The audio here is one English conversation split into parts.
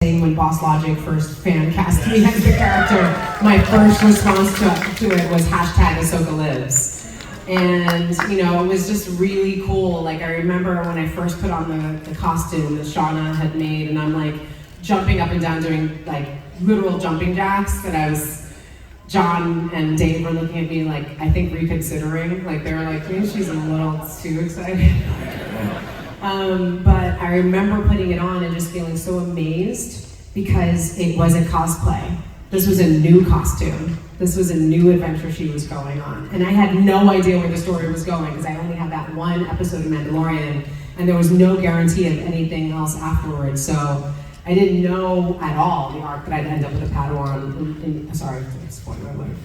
When Boss Logic first fan cast me as the character, my first response to it was hashtag Ahsoka Lives. And, it was just really cool. Like, I remember when I first put on the costume that Shauna had made, and I'm like jumping up and down doing like literal jumping jacks, John and Dave were looking at me like, I think reconsidering. Like, they were like, maybe she's a little too excited. But I remember putting it on and just feeling so amazed because it was a cosplay. This was a new costume. This was a new adventure she was going on. And I had no idea where the story was going because I only had that one episode of Mandalorian and there was no guarantee of anything else afterwards. So I didn't know at all the arc that I'd end up with a Padawan. Sorry, spoiler alert.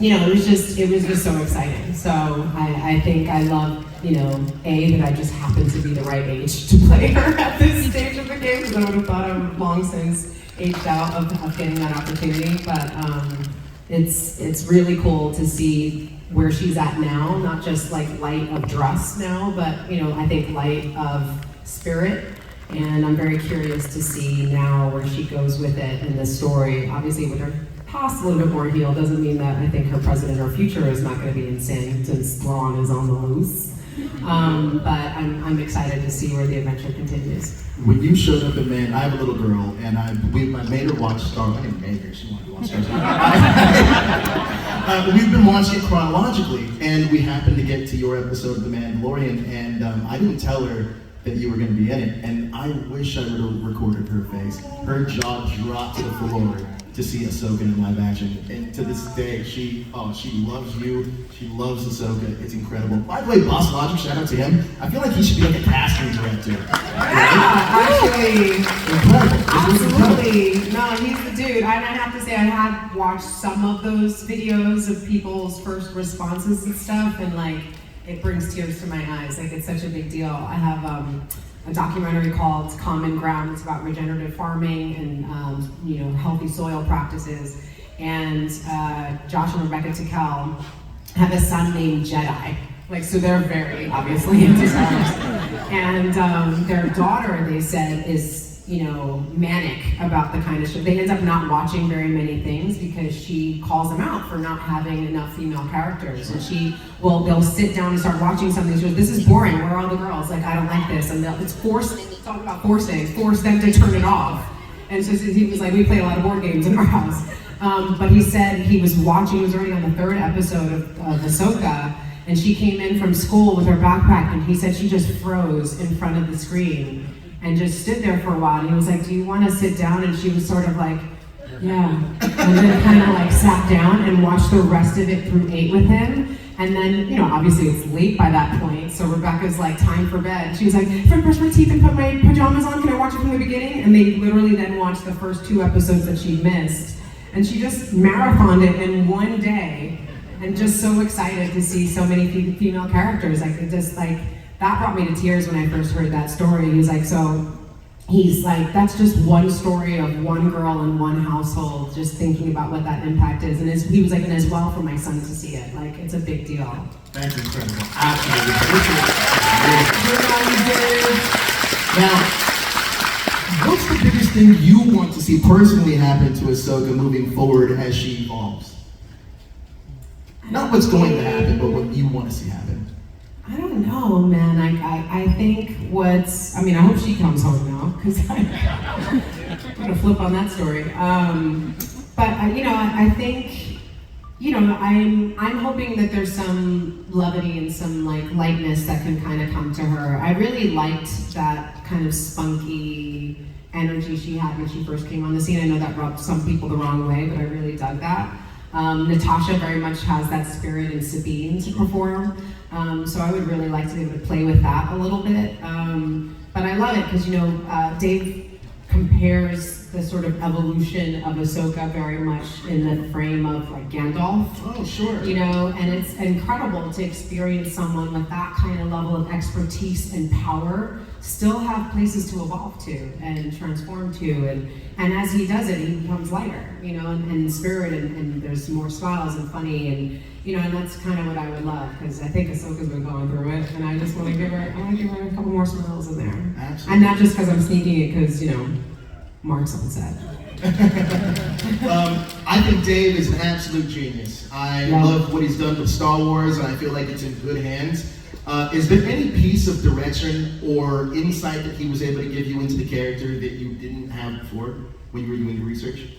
It was just so exciting. So I think I love, that I just happened to be the right age to play her at this stage of the game, because I would have thought I would have long since aged out of getting that opportunity. But it's really cool to see where she's at now, not just like light of dress now, but I think light of spirit. And I'm very curious to see now where she goes with it in the story. Obviously, with her past a little bit more healed doesn't mean that I think her present or future is not going to be insane since Thrawn is on the loose. But I'm excited to see where the adventure continues. When you showed up in Man, I have a little girl, and I made her watch Star Wars. I didn't make her; she wanted to watch Star Wars. We've been watching it chronologically, and we happened to get to your episode of The Mandalorian, and I didn't tell her that you were going to be in it, and I wish I would have recorded her face. Her jaw dropped to the floor to see Ahsoka in live action, and to this day, she loves you. She loves Ahsoka. It's incredible. By the way, Boss Logic, shout out to him. I feel like he should be like a casting director. Yeah, actually, incredible. Absolutely. No, he's the dude. I have to say, I have watched some of those videos of people's first responses and stuff, and like, it brings tears to my eyes. Like, it's such a big deal. I have a documentary called Common Ground. It's about regenerative farming and healthy soil practices. And Josh and Rebecca Tickell have a son named Jedi. Like, so they're very obviously into Star Wars. And their daughter, they said, is manic about the kind of show. They end up not watching very many things because she calls them out for not having enough female characters. And they'll sit down and start watching something. She goes, this is boring, where are all the girls? Like, I don't like this. And it's forcing, talk about forcing, force them to turn it off. And so he was like, we play a lot of board games in our house. But he said he was already on the third episode of Ahsoka, and she came in from school with her backpack, and he said she just froze in front of the screen and just stood there for a while. And he was like, do you want to sit down? And she was sort of like, yeah. And then kind of like sat down and watched the rest of it through 8 with him. And then, obviously it's late by that point. So Rebecca's like, time for bed. She was like, if I brush my teeth and put my pajamas on, can I watch it from the beginning? And they literally then watched the first 2 episodes that she missed. And she just marathoned it in one day. And just so excited to see so many female characters. Like, it just like, that brought me to tears when I first heard that story. He's like, that's just one story of one girl in one household, just thinking about what that impact is. And he was like, and as well for my son to see it. Like, it's a big deal. That's incredible. Absolutely. Now, what's the biggest thing you want to see personally happen to Ahsoka moving forward as she evolves? Not what's going to happen, but what you want to see happen. I don't know, man. I think I hope she comes home now, because I'm gonna flip on that story. But I think, I'm hoping that there's some levity and some like lightness that can kind of come to her. I really liked that kind of spunky energy she had when she first came on the scene. I know that rubbed some people the wrong way, but I really dug that. Natasha very much has that spirit in Sabine to perform. So I would really like to be able to play with that a little bit. But I love it because, Dave compares the sort of evolution of Ahsoka very much in the frame of like Gandalf. Oh, sure. And it's incredible to experience someone with that kind of level of expertise and power still have places to evolve to and transform to. And as he does it, he becomes lighter, in spirit, and there's more smiles and funny. And, and that's kind of what I would love, because I think Ahsoka's been going through it, and I just want to give her a couple more smiles in there. Absolutely. And not just because I'm sneaking it, because, Mark's on set. I think Dave is an absolute genius. I love what he's done with Star Wars, and I feel like it's in good hands. Is there any piece of direction or insight that he was able to give you into the character that you didn't have before when you were doing the research?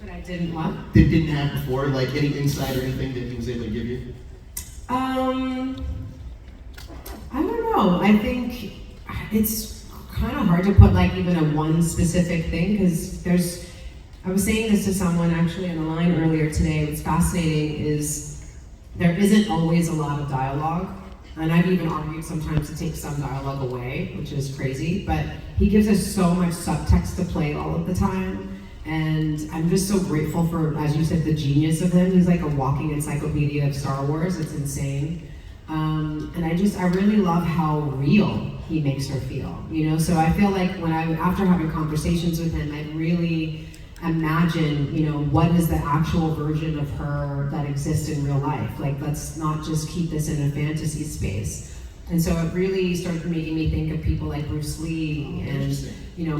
That I didn't what? That didn't have before, like any insight or anything that he was able to give you? I don't know. I think it's kind of hard to put like even a one specific thing, because I was saying this to someone actually on the line earlier today. What's fascinating is there isn't always a lot of dialogue. And I've even argued sometimes to take some dialogue away, which is crazy, but he gives us so much subtext to play all of the time. And I'm just so grateful for, as you said, the genius of him. He's like a walking encyclopedia of Star Wars. It's insane. And I really love how real he makes her feel, So I feel like after having conversations with him, I really imagine, what is the actual version of her that exists in real life? Like, let's not just keep this in a fantasy space. And so it really started making me think of people like Bruce Lee and,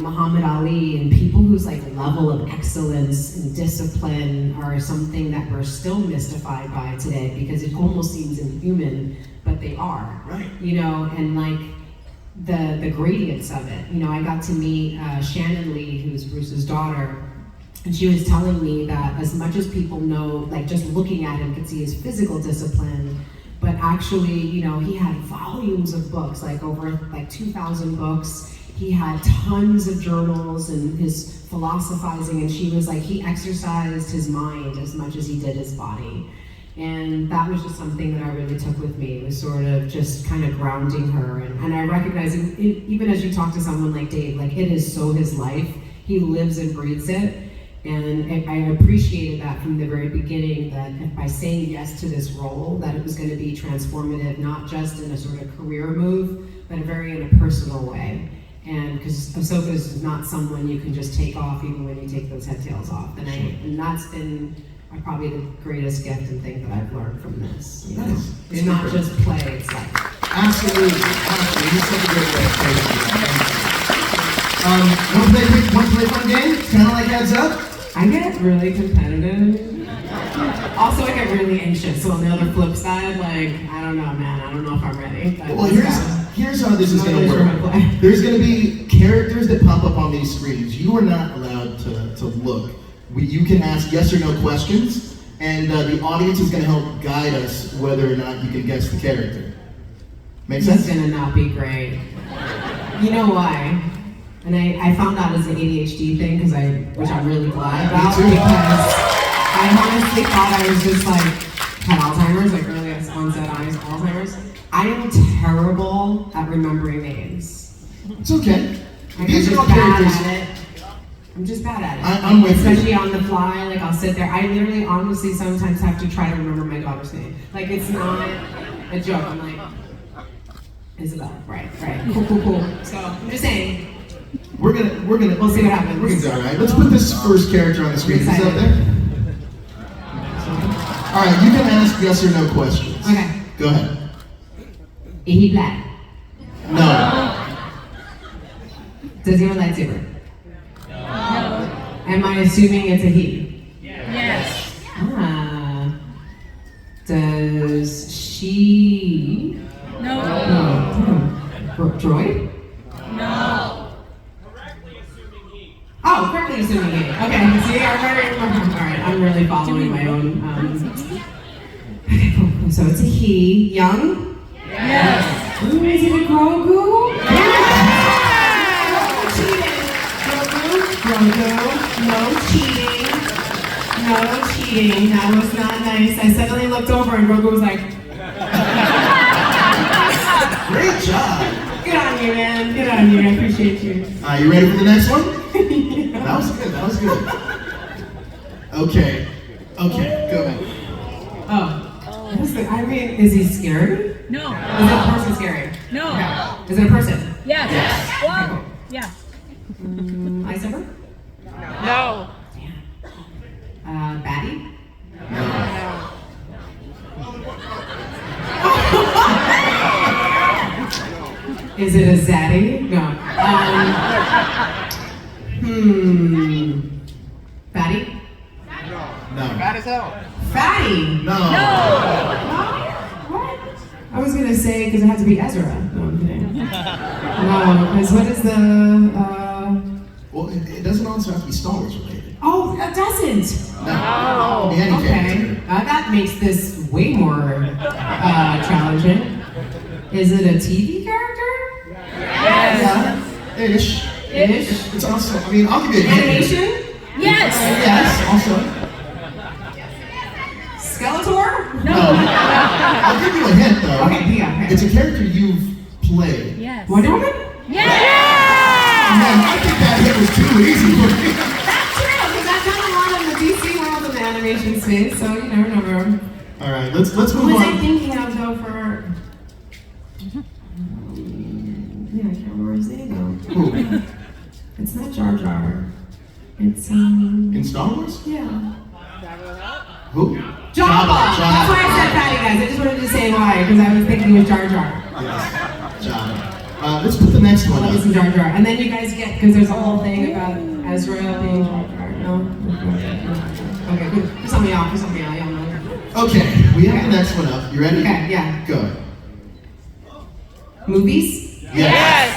Muhammad Ali, and people whose like level of excellence and discipline are something that we're still mystified by today, because it almost seems inhuman, but they are. Right. And like the gradients of it. I got to meet Shannon Lee, who's Bruce's daughter. And she was telling me that as much as people know, like just looking at him could see his physical discipline, but actually, he had volumes of books, like over 2,000 books. He had tons of journals and his philosophizing, and she was like, he exercised his mind as much as he did his body. And that was just something that I really took with me. It was sort of just kind of grounding her. And I recognize, even as you talk to someone like Dave, like it is so his life. He lives and breathes it. And I appreciated that from the very beginning, that by saying yes to this role, that it was going to be transformative, not just in a sort of career move, but in a personal way. And because Ahsoka is not someone you can just take off even when you take those head tails off. And that's been probably the greatest gift and thing that I've learned from this. Nice. It's not just play, it's like. Absolutely. He's such a great way to play it. Want to play a fun game? It's kind of like Heads Up. I get really competitive. Also, I get really anxious. So on the other flip side, I don't know, man. I don't know if I'm ready. Well, here's how this is going to work. There's going to be characters that pop up on these screens. You are not allowed to look. You can ask yes or no questions, and the audience is going to help guide us whether or not you can guess the character. Make sense? It's going to not be great. You know why? And I found out it's an ADHD thing, which I'm really glad about, because I honestly thought I was just had Alzheimer's, early onset Alzheimer's. I am terrible at remembering names. It's okay. These are all characters. I'm just bad at it. I'm with you. Especially on the fly, I'll sit there. I literally, honestly, sometimes have to try to remember my daughter's name. It's not a joke. I'm like, Isabel, right. Cool. So, I'm just saying. We'll see what happens. We're gonna do all right. Let's put this first character on the screen. Is it up there? All right, you can ask yes or no questions. Okay. Go ahead. Is he black? No. Does he have a lightsaber? No. Am I assuming it's a he? Yes. Does she? No. Droid? No. Oh, correctly assuming he. Okay, see, alright, I'm really following my own. Okay, cool. So it's a he. Young? Yes. Ooh, is it a Grogu? No cheating. That was not nice. I suddenly looked over and Grogu was like, Great job. good on you, man. Good on you. I appreciate you. Are you ready for the next one? Yeah. That was good. Okay, go ahead. Is he scary? No. Is it a person scary? No. Okay. Is it a person? Yes. Okay, Well, cool. yeah. Lightsaber? No. Baddie? No. Is it a zaddy? No. Fatty? No. Bad as hell. Fatty? No. What? I was gonna say because it had to be Ezra. No, I'm kidding. No, because what is the? Well, it doesn't also have to be Star Wars related. Oh, it doesn't. No. It can be any Okay, character. that makes this way more challenging. Is it a TV character? Yeah. Ish. Ish. It's also, I mean, I'll give you a hint. Animation? Yes. Yes, also. Skeletor? No. I'll give you a hint though. Okay, yeah. Okay. It's a character you've played. Yes. Wonder Woman? Yes. Man, I think that hit was too easy for me. That's true, because I've done a lot in the DC world in the animation space, so you never know. All right, let's Who move was I on. thinking of though for? Yeah, I can't remember his name though. Who? It's not Jar Jar. It's In Star Wars? yeah. Who? Jabba. That's why I said fatty guys. I just wanted to say why, because I was thinking it was Jar Jar. Yes, Jabba. Let's put the next one Love me up. some Jar Jar. And then you guys get, because there's a whole thing about Ezra being Jar Jar. No? Okay, good. Just help me out. Just help me out. Y'all know. Okay, we have the next one up. You ready? Okay, yeah. Go. Movies? Yes.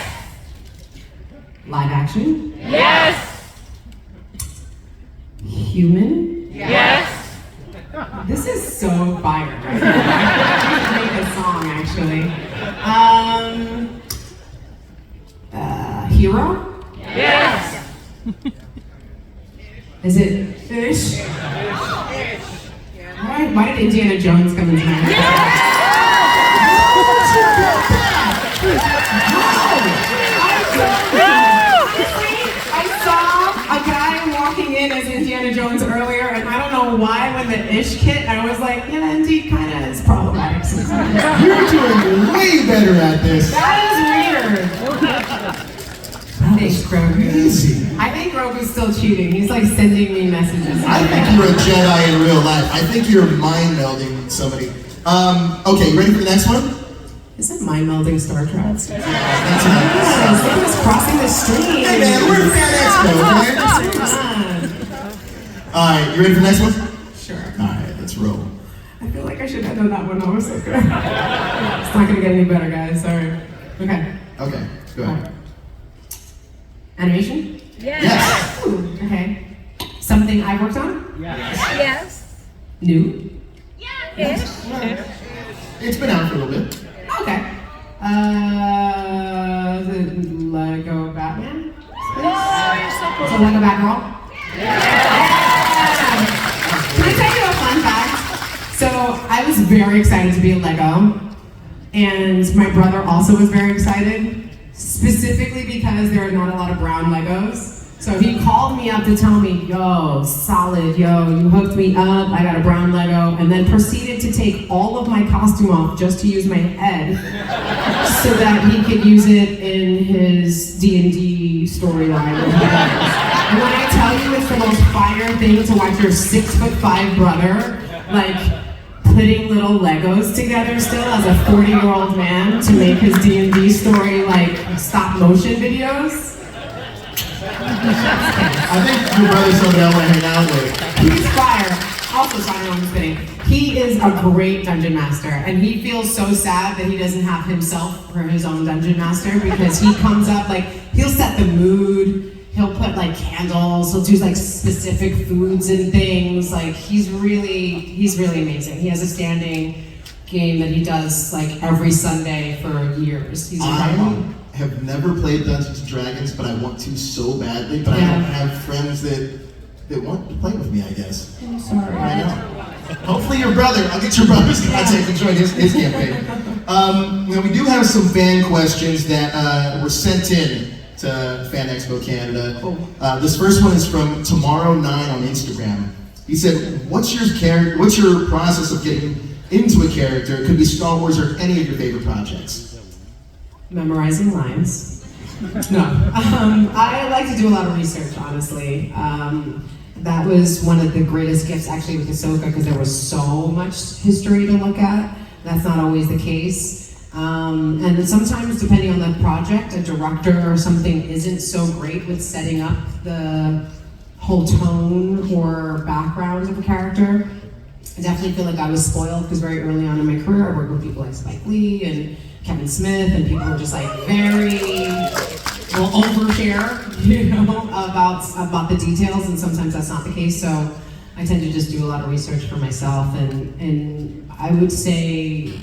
Live action? Yes. Human? Yes. This is so fire. Right? I should make a song, actually. Hero? Yes. Is it fish? Why did Indiana Jones come into my head? I saw a guy walking in as Indiana Jones earlier, and I don't know why when the ish hit, I was like, yeah, indeed, kind of is problematic sometimes. You're doing way better at this. That is weird. Thanks, Grogu. Easy. I think Grogu's still cheating. He's like sending me messages. I think you're a Jedi in real life. I think you're mind melding with somebody. Okay, you ready for the next one? Is it mind melding Star Trek? That's it. Yes, look at us crossing the street. Hey man, we're at Expo, okay? Alright, you ready for the next one? Sure. Alright, let's roll. I feel like I should have done that one. That was so good. It's not gonna get any better, guys. Sorry. Okay. Okay, go ahead. Animation? Yes. Ooh, okay. Something I worked on? Yes. New? Yes. It's been out for a little bit. Okay. Is it Lego Batman? Oh, you're so So Lego Batgirl? Can I tell you a fun fact? So I was very excited to be a Lego, and my brother also was very excited, specifically because there are not a lot of brown Legos. So he called me up to tell me, yo, solid, yo, you hooked me up, I got a brown Lego, and then proceeded to take all of my costume off just to use my head so that he could use it in his D&D storyline. And when I tell you it's the most fire thing to watch your 6'5" brother, like, putting little Legos together still as a 40-year-old man to make his D&D story, like, stop motion videos. I think your brother's somebody I want to hang out with. He's fire. Also, sorry, I'm just kidding. He is a great dungeon master, and he feels so sad that he doesn't have himself for his own dungeon master because he comes up, like, he'll set the mood, he'll put, like, candles, he'll do, like, specific foods and things. Like, he's really amazing. He has a standing game that he does, like, every Sunday for years. He's incredible. I have never played Dungeons and Dragons, but I want to so badly. But I Yeah. don't have friends that want to play with me, I guess. I'm sorry. I know. Hopefully your brother, I'll get your brother's contact and join his campaign. Now we do have some fan questions that were sent in to Fan Expo Canada. This first one is from Tomorrow9 on Instagram. He said, what's your process of getting into a character? It could be Star Wars or any of your favorite projects. Memorizing lines. No. I like to do a lot of research, honestly. That was one of the greatest gifts actually with Ahsoka because there was so much history to look at. That's not always the case. And sometimes, depending on the project, a director or something isn't so great with setting up the whole tone or background of a character. I definitely feel like I was spoiled because very early on in my career, I worked with people like Spike Lee and Kevin Smith, and people were just like very, will overshare, you know, about the details, and sometimes that's not the case. So I tend to just do a lot of research for myself, and I would say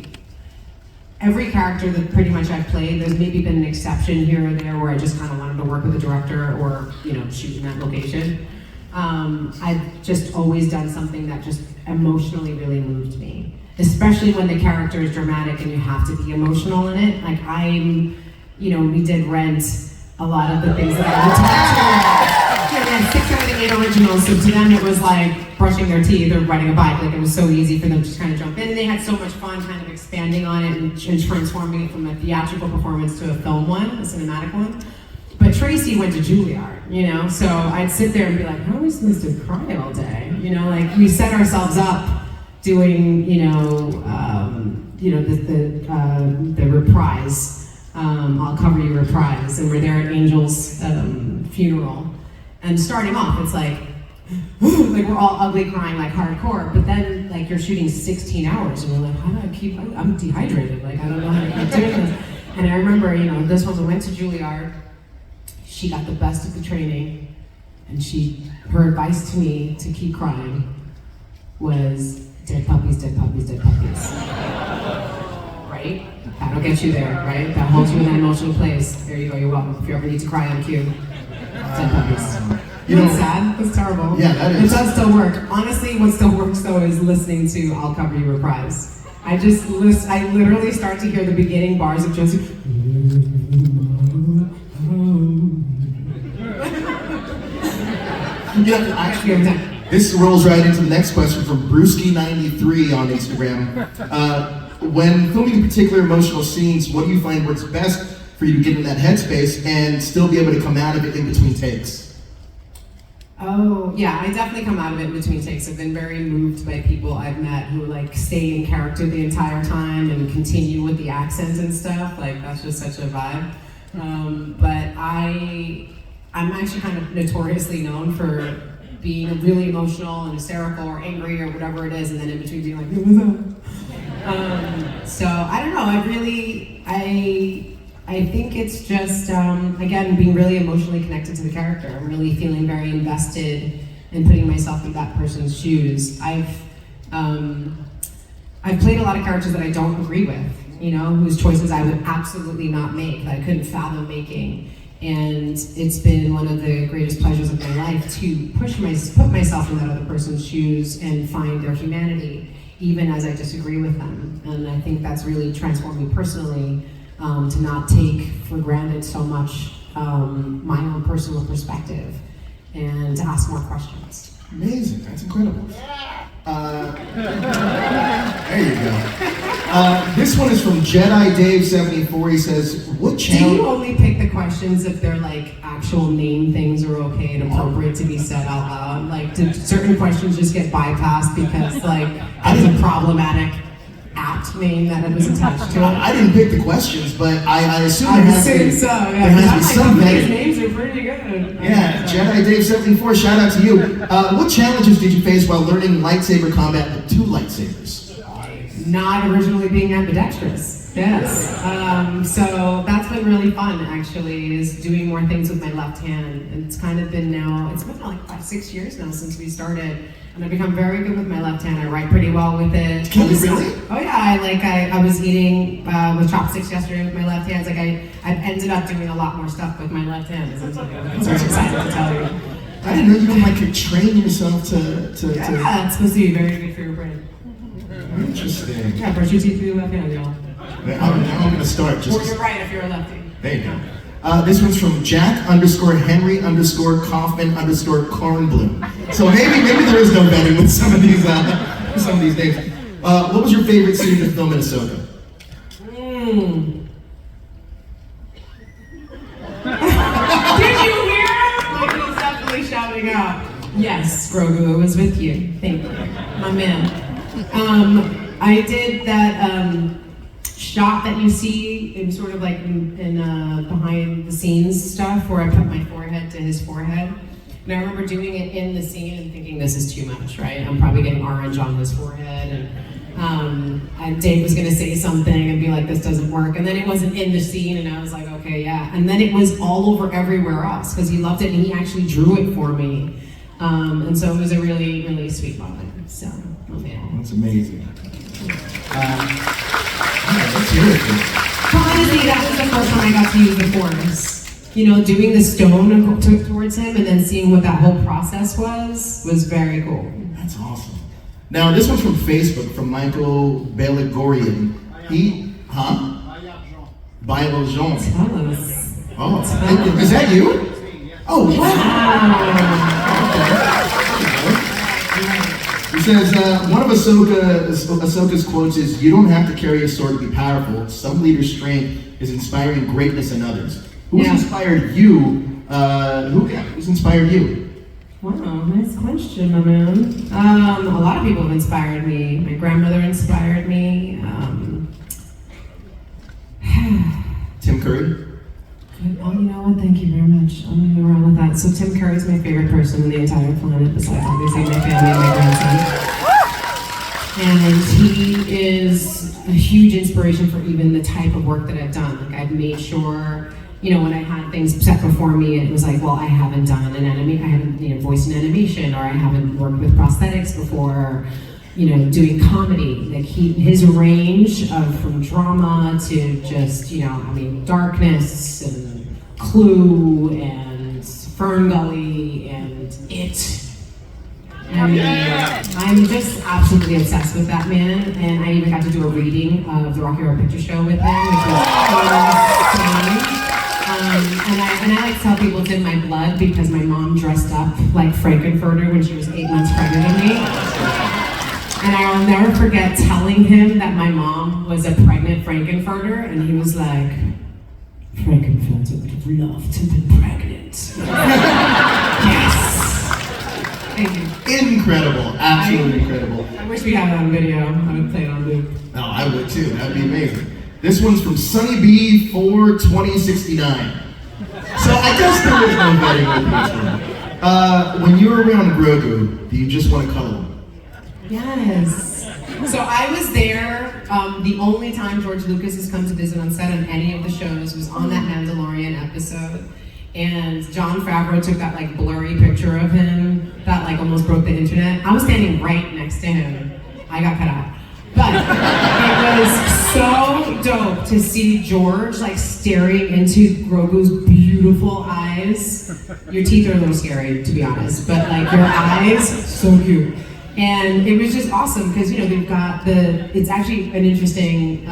every character that pretty much I've played, there's maybe been an exception here or there where I just kind of wanted to work with a director or, you know, shoot in that location. I've just always done something that just emotionally really moved me, especially when the character is dramatic and you have to be emotional in it. Like you know, we did Rent, a lot of the things that I would talk to, they had 6 out of the 8 originals, so to them it was like brushing their teeth or riding a bike. Like, it was so easy for them to just kind of jump in, and they had so much fun kind of expanding on it and transforming it from a theatrical performance to a film one, a cinematic one. But Tracy went to Juilliard, you know, so I'd sit there and be like, how are we supposed to cry all day? You know, like, we set ourselves up doing, the reprise. I'll cover you reprise, and we're there at Angel's funeral, and starting off, it's like we're all ugly crying like hardcore, but then like you're shooting 16 hours, and we're like, how do I keep? I'm dehydrated, like I don't know how to keep doing this. And I remember, you know, this woman went to Juilliard. She got the best of the training, and her advice to me to keep crying was dead puppies, dead puppies, dead puppies. Right? That'll get you there, right? That holds you in that emotional place. There you go, you're welcome. If you ever need to cry on cue, dead puppies. You know, it's sad, it's terrible. Yeah, that is. It does still work. Honestly, what still works though is listening to I'll Cover You reprise. I literally start to hear the beginning bars of Josie. Yeah, actually, this rolls right into the next question from Brewski93 on Instagram. When filming particular emotional scenes, what do you find works best for you to get in that headspace and still be able to come out of it in between takes? Oh, yeah, I definitely come out of it in between takes. I've been very moved by people I've met who like stay in character the entire time and continue with the accents and stuff. Like, that's just such a vibe. But I'm actually kind of notoriously known for being really emotional and hysterical or angry or whatever it is, and then in between being like, so I don't know, I think it's just, again, being really emotionally connected to the character. I'm really feeling very invested in putting myself in that person's shoes. I've played a lot of characters that I don't agree with, you know, whose choices I would absolutely not make, that I couldn't fathom making. And it's been one of the greatest pleasures of my life to put myself in that other person's shoes and find their humanity, even as I disagree with them. And I think that's really transformed me personally, to not take for granted so much my own personal perspective and to ask more questions. Amazing, that's incredible. There you go. This one is from Jedi Dave 74. He says, "What channel?" Do you only pick the questions if they're like actual name things are okay and appropriate to be said out loud? Like, did certain questions just get bypassed because like that is a problematic apt name that it was attached to it? I didn't pick the questions, but I assume I there has to assume be, so. Yeah. there has to be some These vetting. names are pretty good. Yeah, Jedi Dave 74. Shout out to you. What challenges did you face while learning lightsaber combat with 2 lightsabers? Not originally being ambidextrous. Yes. So that's been really fun, actually, is doing more things with my left hand. It's kind of been it's been like 5-6 years now since we started. And I've become very good with my left hand. I write pretty well with it. Can you really? Oh yeah, I was eating with chopsticks yesterday with my left hands. Like I've ended up doing a lot more stuff with my left hand. So I'm so excited to tell you. I didn't know you could train yourself to. Yeah, it's supposed to be very good for your brain. Interesting. Yeah, brush your teeth with your left hand, y'all. I'm going to start just. Or you're right if you're a lefty. There you go. This one's from Jack_Henry_Kaufman_Kornblum. So maybe there is no betting with some of these names. What was your favorite scene to film in Ahsoka? Did you hear? Michael's definitely shouting out. Yes, Grogu, it was with you. Thank you, my man. I did that shot that you see in sort of like in behind the scenes stuff where I put my forehead to his forehead. And I remember doing it in the scene and thinking, this is too much, right? I'm probably getting orange on his forehead. And Dave was gonna say something and be like, this doesn't work. And then it wasn't in the scene and I was like, okay, yeah. And then it was all over everywhere else because he loved it and he actually drew it for me. And so it was a really, really sweet moment. So, oh man. That's amazing. Let's hear it. Honestly, that was the first time I got to use the force. You know, doing the stone towards him and then seeing what that whole process was very cool. That's awesome. Now, this one's from Facebook, from Michael Beligorian. Bailogent. Tell us. Oh, is that you? Oh, wow. Okay. He says, one of Ahsoka's quotes is, "You don't have to carry a sword to be powerful. Some leaders' strength is inspiring greatness in others." Who's inspired you? Who's inspired you? Wow, nice question, my man. A lot of people have inspired me. My grandmother inspired me. Tim Curry? Oh, you know what? Thank you very much. I'm gonna go around with that. So Tim Curry is my favorite person on the entire planet, besides obviously my family and my grandson. And he is a huge inspiration for even the type of work that I've done. Like I've made sure, you know, when I had things set before me, it was like, well, I haven't done an I haven't, voiced an animation, or I haven't worked with prosthetics before, doing comedy. Like his range of from drama to just, darkness and Clue and Fern Gully and It. I'm just absolutely obsessed with that man, and I even got to do a reading of the Rocky Horror Picture Show with him, which was insane. And I like to tell people it's in my blood because my mom dressed up like Frankenfurter when she was 8 months pregnant with me. And I'll never forget telling him that my mom was a pregnant Frankenfurter, and he was like, "Frankenfurter would have loved to have been pregnant." Yes! Thank you. Incredible, absolutely incredible. I wish we had it on video. I would play it on loop. No, I would too, that'd be amazing. This one's from Sunny B 42069. So I guess there is no betting with this one. When you were around Grogu, do you just want to cuddle him? Yes. So I was there, the only time George Lucas has come to visit on set on any of the shows was on that Mandalorian episode. And Jon Favreau took that like blurry picture of him that like almost broke the internet. I was standing right next to him. I got cut out. But it was so dope to see George like staring into Grogu's beautiful eyes. Your teeth are a little scary, to be honest, but like your eyes, so cute. And it was just awesome because they've got it's actually an interesting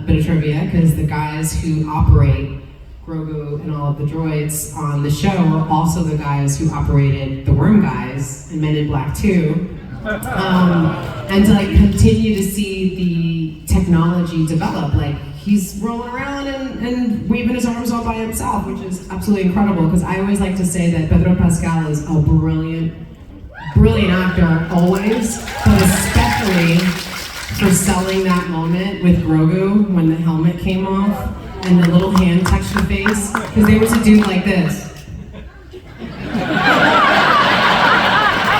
bit of trivia because the guys who operate Grogu and all of the droids on the show are also the guys who operated the Worm guys in Men in Black 2. And to like continue to see the technology develop, like he's rolling around and waving his arms all by himself, which is absolutely incredible because I always like to say that Pedro Pascal is a brilliant actor always, but especially for selling that moment with Grogu when the helmet came off and the little hand touched the face, because there was a dude like this.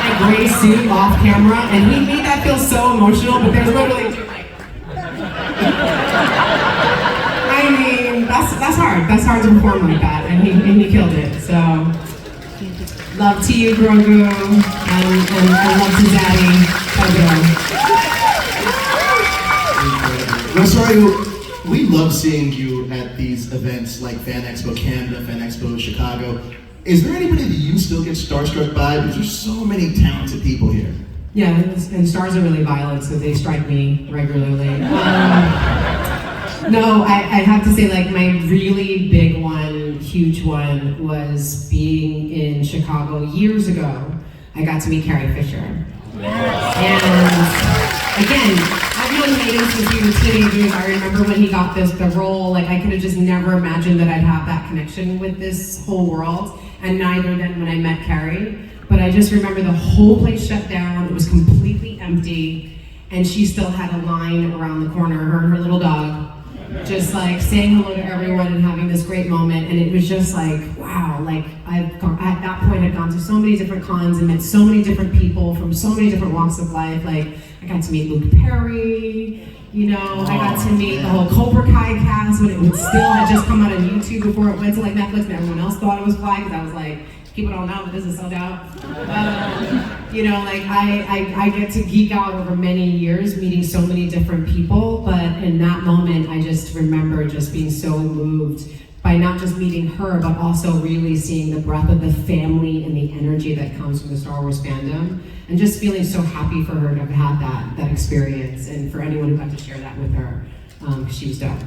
A gray suit off camera, and he made that feel so emotional, but there's literally a dude like, I mean, that's hard. That's hard to perform like that, and he killed it, so. Love to you, Grogu, and love to Daddy, Pedro. Rosario, we love seeing you at these events like Fan Expo Canada, Fan Expo Chicago. Is there anybody that you still get starstruck by? Because there's so many talented people here. Yeah, and stars are really violent, so they strike me regularly. No, I have to say, like, my really big one, huge one, was being in Chicago years ago. I got to meet Carrie Fisher. And again, I've known Hayden since we were teenagers. I remember when he got the role, like I could have just never imagined that I'd have that connection with this whole world, and neither then when I met Carrie. But I just remember the whole place shut down, it was completely empty, and she still had a line around the corner, her and her little dog. just like saying hello to everyone and having this great moment. And it was just like, wow, like at that point I'd gone to so many different cons and met so many different people from so many different walks of life. Like I got to meet Luke Perry, you know, I got to meet the whole Cobra Kai cast when it was still had just come out on YouTube before it went to like Netflix and everyone else thought it was fly because I was like, people don't know, but this is sold out. You know, like I get to geek out over many years meeting so many different people, but in that moment I just remember just being so moved by not just meeting her, but also really seeing the breadth of the family and the energy that comes from the Star Wars fandom, and just feeling so happy for her to have had that experience, and for anyone who got to share that with her, because she was dope.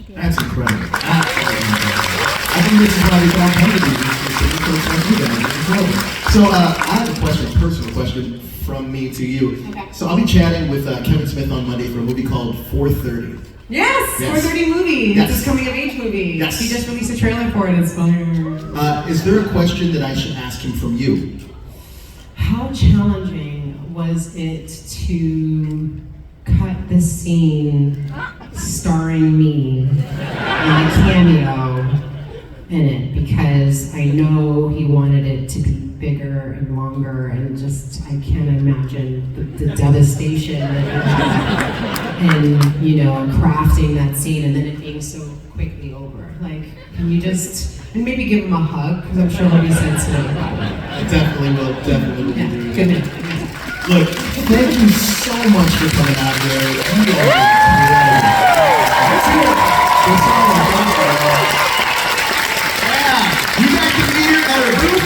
That's incredible. Absolutely incredible. I think this is why we all come to these. So I have a question, a personal question from me to you. Okay. So I'll be chatting with Kevin Smith on Monday for a movie called 4:30. Yes, Yes. 4:30 movie. Yes. It's his coming of age movie. Yes. He just released a trailer for it. It's fire. Is there a question that I should ask him from you? How challenging was it to cut the scene starring me in a cameo in it? Because I know he wanted it to be bigger and longer, and just I can't imagine the devastation and you know, crafting that scene and then it being so quickly over. Like, can you just and maybe give him a hug, because I'm sure he'll be sensitive about it. I definitely will. Definitely will. Yeah, good man. Look, thank you so much for coming out here. You are incredible. Let's hear it. Let's hear it. Yeah, you guys can meet her at her booth.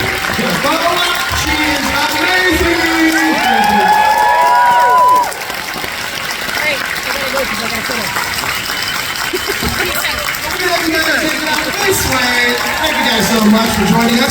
Buckle up. She is amazing. Great. I gotta go because I gotta finish. We're gonna have you guys take it out this way. Thank you guys so much for joining us.